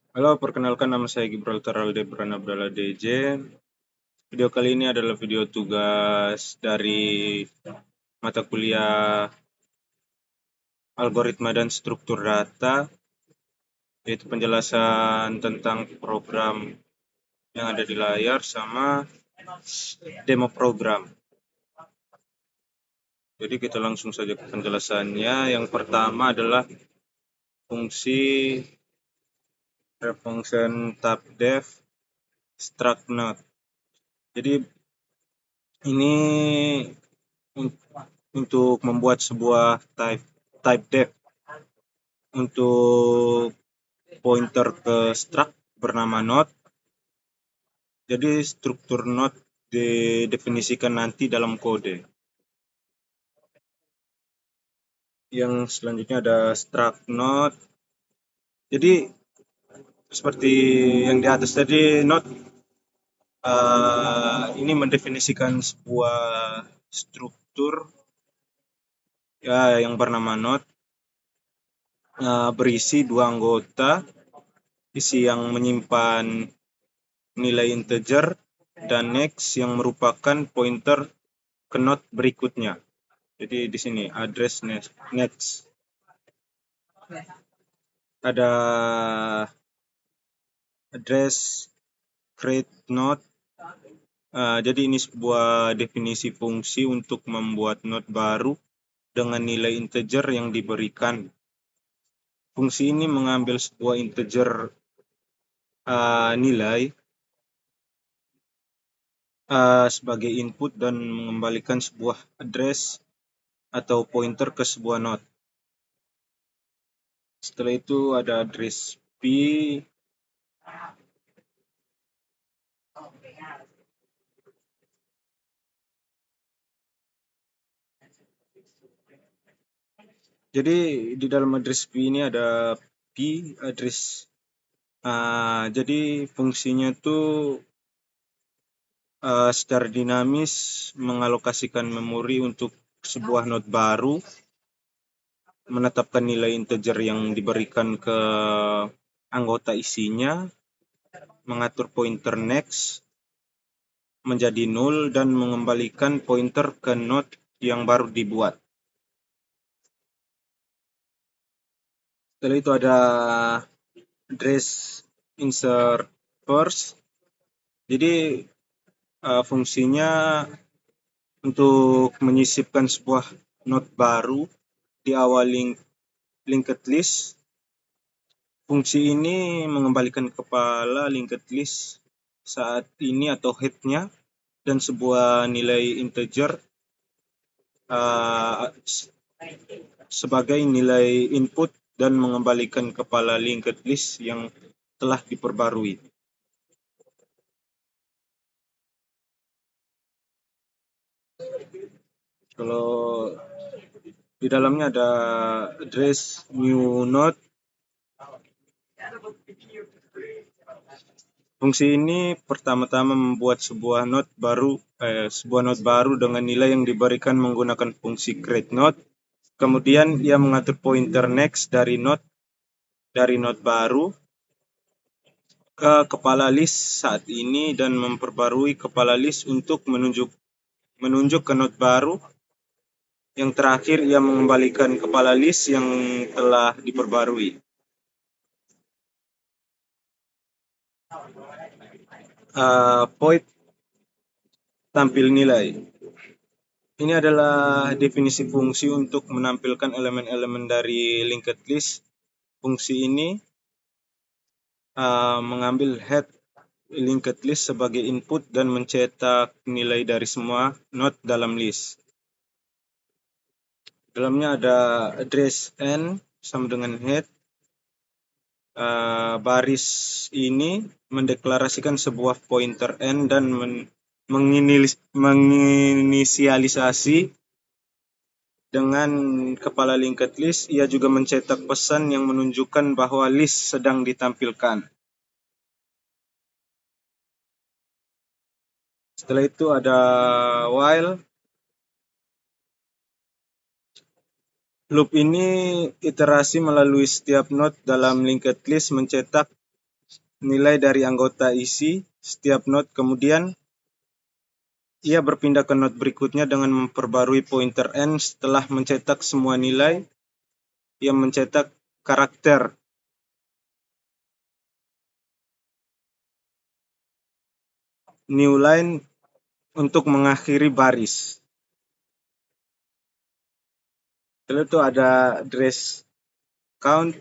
Halo, perkenalkan nama saya Gibraltar Aldebran Abdallah DJ. Video kali ini adalah video tugas dari mata kuliah Algoritma dan Struktur Data, yaitu penjelasan tentang program yang ada di layar sama demo program. Jadi kita langsung saja ke penjelasannya. Yang pertama adalah fungsi function tabdef struct node. Jadi ini untuk membuat sebuah type def untuk pointer ke struct bernama node. Jadi struktur node didefinisikan nanti dalam kode. Yang selanjutnya ada struct node. Jadi seperti yang di atas tadi, node ini mendefinisikan sebuah struktur ya yang bernama node, berisi dua anggota, isi yang menyimpan nilai integer dan next yang merupakan pointer ke node berikutnya. Jadi di sini address next. Ada address create node. Jadi ini sebuah definisi fungsi untuk membuat node baru dengan nilai integer yang diberikan. Fungsi ini mengambil sebuah integer nilai sebagai input dan mengembalikan sebuah address atau pointer ke sebuah node. Setelah itu ada address p. Jadi di dalam address p ini ada p address. Jadi fungsinya tuh secara dinamis mengalokasikan memori untuk sebuah node baru, menetapkan nilai integer yang diberikan ke anggota isinya, mengatur pointer next menjadi null dan mengembalikan pointer ke node yang baru dibuat. Setelah itu ada address insert first. Jadi fungsinya untuk menyisipkan sebuah node baru di awal linked list. Fungsi ini mengembalikan kepala linked list saat ini atau headnya dan sebuah nilai integer sebagai nilai input dan mengembalikan kepala linked list yang telah diperbarui. Kalau di dalamnya ada address new node. Fungsi ini pertama-tama membuat sebuah node baru dengan nilai yang diberikan menggunakan fungsi create node. Kemudian ia mengatur pointer next dari node baru ke kepala list saat ini dan memperbarui kepala list untuk menunjuk ke node baru. Yang terakhir ia mengembalikan kepala list yang telah diperbarui. Void tampil nilai. Ini adalah definisi fungsi untuk menampilkan elemen-elemen dari linked list. Fungsi ini mengambil head linked list sebagai input dan mencetak nilai dari semua node dalam list. Dalamnya ada address n sama dengan head. Baris ini mendeklarasikan sebuah pointer n dan menginisialisasi dengan kepala linked list. Ia juga mencetak pesan yang menunjukkan bahwa list sedang ditampilkan. Setelah itu ada while. Loop ini iterasi melalui setiap node dalam linked list mencetak nilai dari anggota isi setiap node, kemudian ia berpindah ke node berikutnya dengan memperbarui pointer n. Setelah mencetak semua nilai, ia mencetak karakter new line untuk mengakhiri baris. Lalu itu ada address count.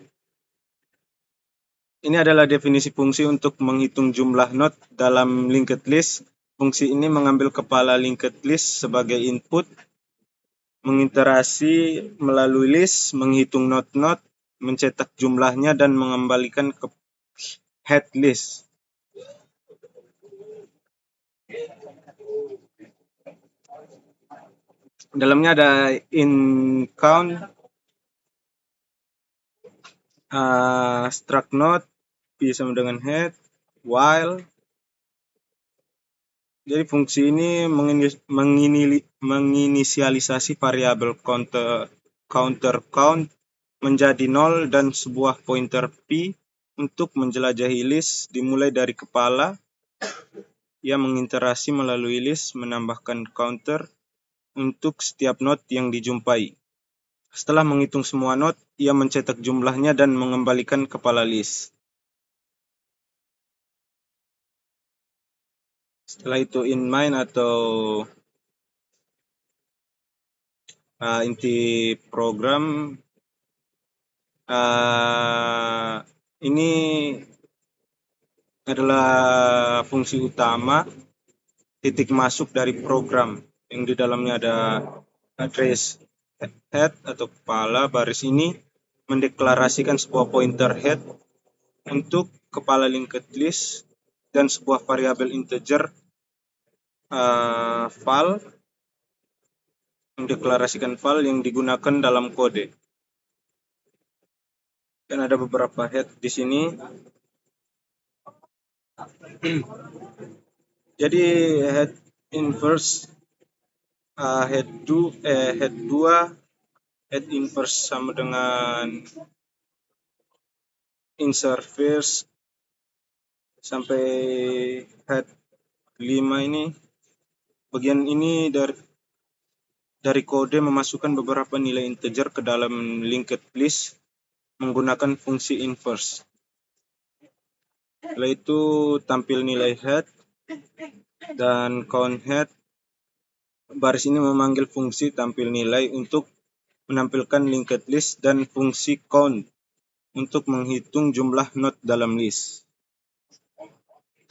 Ini adalah definisi fungsi untuk menghitung jumlah node dalam linked list. Fungsi ini mengambil kepala linked list sebagai input, mengiterasi melalui list, menghitung node-node, mencetak jumlahnya, dan mengembalikan ke head list. Dalamnya ada in count, struct node, p sama dengan head, while. Jadi fungsi ini menginisialisasi variabel counter count menjadi 0 dan sebuah pointer p untuk menjelajahi list dimulai dari kepala. Ia mengiterasi melalui list menambahkan counter untuk setiap node yang dijumpai. Setelah menghitung semua node, ia mencetak jumlahnya dan mengembalikan kepala list. Setelah itu in main atau inti program, ini adalah fungsi utama titik masuk dari program yang di dalamnya ada address head atau kepala. Baris ini mendeklarasikan sebuah pointer head untuk kepala linked list dan sebuah variabel integer val, mendeklarasikan val yang digunakan dalam kode. Dan ada beberapa head di sini. Jadi head inverse, head 2, head inverse sama dengan insert first sampai head 5 ini. Bagian ini dari kode memasukkan beberapa nilai integer ke dalam linked list menggunakan fungsi inverse. Setelah itu tampil nilai head dan count head. Baris ini memanggil fungsi tampil nilai untuk menampilkan linked list dan fungsi count untuk menghitung jumlah node dalam list.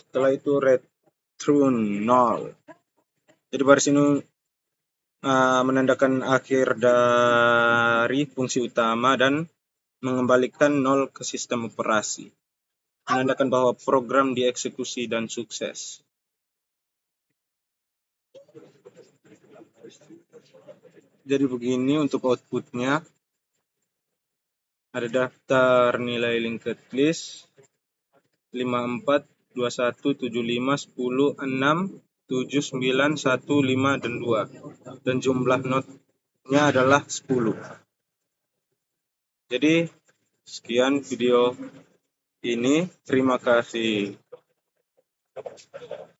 Setelah itu return 0. Jadi baris ini menandakan akhir dari fungsi utama dan mengembalikan 0 ke sistem operasi, menandakan bahwa program dieksekusi dan sukses. Jadi begini untuk outputnya. Ada daftar nilai linked list 54, 21, 75, 10, 6, 7, 9, 1, 5, dan 2. Dan jumlah node-nya adalah 10. Jadi sekian video ini. Terima kasih.